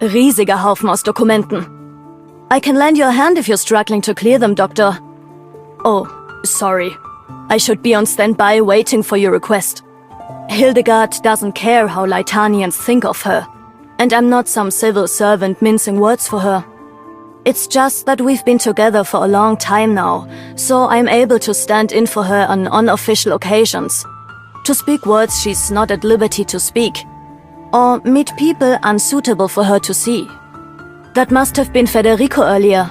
Riesiger Haufen aus Dokumenten. I can lend you a hand if you're struggling to clear them, Doctor. Oh, sorry. I should be on standby waiting for your request. Hildegard doesn't care how Lytanians think of her, and I'm not some civil servant mincing words for her. It's just that we've been together for a long time now, so I'm able to stand in for her on unofficial occasions. To speak words she's not at liberty to speak, or meet people unsuitable for her to see. That must have been Federico earlier.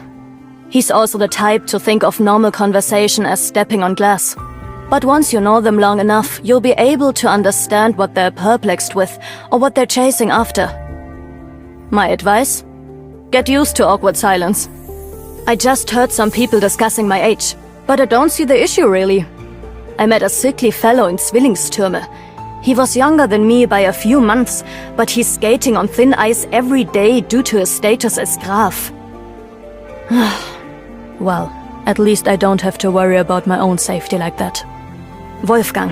He's also the type to think of normal conversation as stepping on glass. But once you know them long enough, you'll be able to understand what they're perplexed with, or what they're chasing after. My advice? Get used to awkward silence. I just heard some people discussing my age, but I don't see the issue really. I met a sickly fellow in Zwillingstürme. He was younger than me by a few months, but he's skating on thin ice every day due to his status as Graf. Well, at least I don't have to worry about my own safety like that. Wolfgang,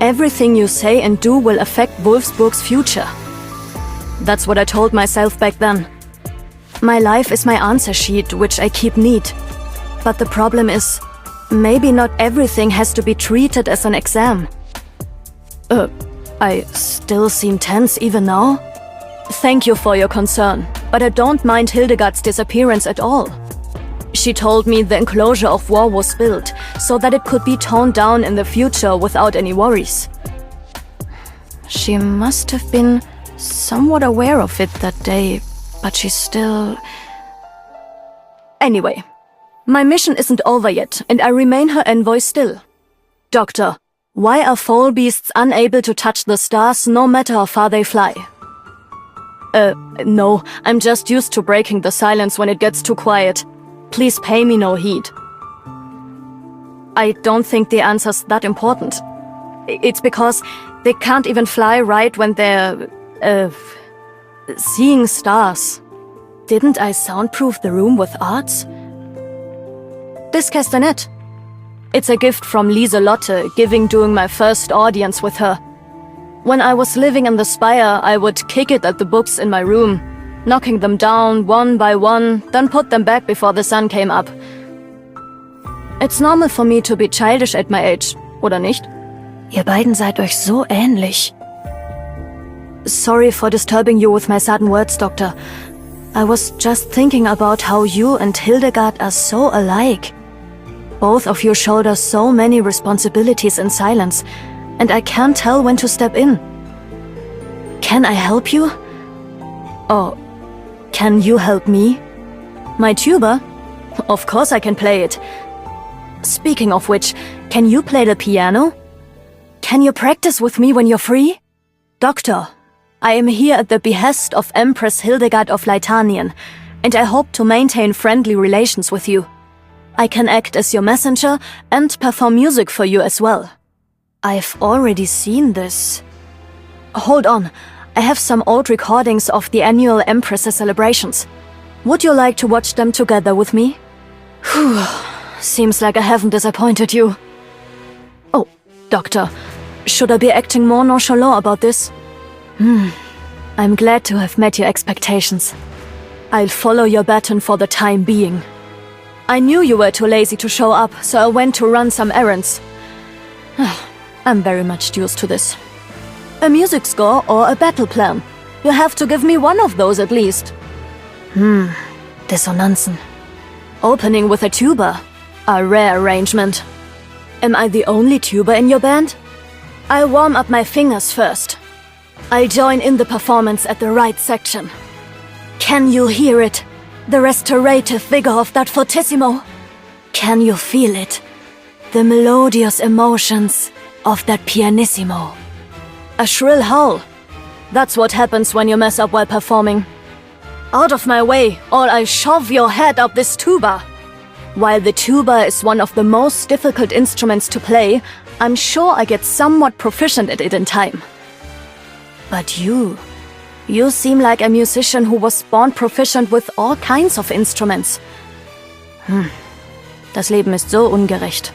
everything you say and do will affect Wolfsburg's future. That's what I told myself back then. My life is my answer sheet, which I keep neat. But the problem is, maybe not everything has to be treated as an exam. I still seem tense even now? Thank you for your concern, but I don't mind Hildegard's disappearance at all. She told me the enclosure of war was built, so that it could be toned down in the future without any worries. She must have been somewhat aware of it that day, but she's still... Anyway, my mission isn't over yet, and I remain her envoy still. Doctor, why are foal beasts unable to touch the stars no matter how far they fly? No, I'm just used to breaking the silence when it gets too quiet. Please pay me no heed. I don't think the answer's that important. It's because they can't even fly right when they're, seeing stars. Didn't I soundproof the room with arts? This castanet. It's a gift from Lieselotte, giving during my first audience with her. When I was living in the spire, I would kick it at the books in my room, knocking them down one by one, then put them back before the sun came up. It's normal for me to be childish at my age, oder nicht? Ihr beiden seid euch so ähnlich. Sorry for disturbing you with my sudden words, Doctor. I was just thinking about how you and Hildegard are so alike. Both of you shoulder so many responsibilities in silence, and I can't tell when to step in. Can I help you? Or can you help me? My tuba? Of course I can play it. Speaking of which, can you play the piano? Can you practice with me when you're free? Doctor, I am here at the behest of Empress Hildegard of Lytanien, and I hope to maintain friendly relations with you. I can act as your messenger and perform music for you as well. I've already seen this. Hold on, I have some old recordings of the annual Empress celebrations. Would you like to watch them together with me? Whew, seems like I haven't disappointed you. Oh, Doctor, should I be acting more nonchalant about this? I'm glad to have met your expectations. I'll follow your baton for the time being. I knew you were too lazy to show up, so I went to run some errands. I'm very much used to this. A music score or a battle plan. You have to give me one of those at least. Dissonanzen. Opening with a tuba. A rare arrangement. Am I the only tuba in your band? I'll warm up my fingers first. I'll join in the performance at the right section. Can you hear it? The restorative vigor of that fortissimo? Can you feel it? The melodious emotions of that pianissimo? A shrill howl. That's what happens when you mess up while performing. Out of my way, or I'll shove your head up this tuba. While the tuba is one of the most difficult instruments to play, I'm sure I get somewhat proficient at it in time. But you seem like a musician who was born proficient with all kinds of instruments. Das Leben ist so ungerecht.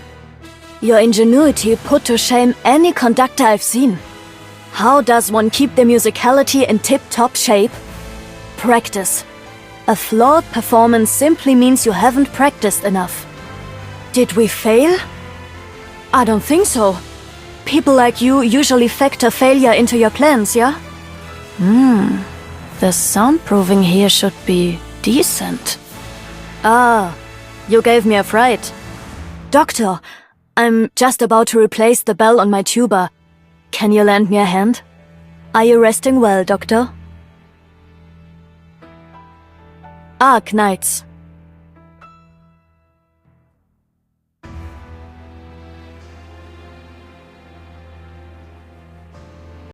Your ingenuity put to shame any conductor I've seen. How does one keep the musicality in tip-top shape? Practice. A flawed performance simply means you haven't practiced enough. Did we fail? I don't think so. People like you usually factor failure into your plans, yeah? The soundproofing here should be decent. Ah, you gave me a fright. Doctor, I'm just about to replace the bell on my tuba. Can you lend me a hand? Are you resting well, Doctor? Arknights.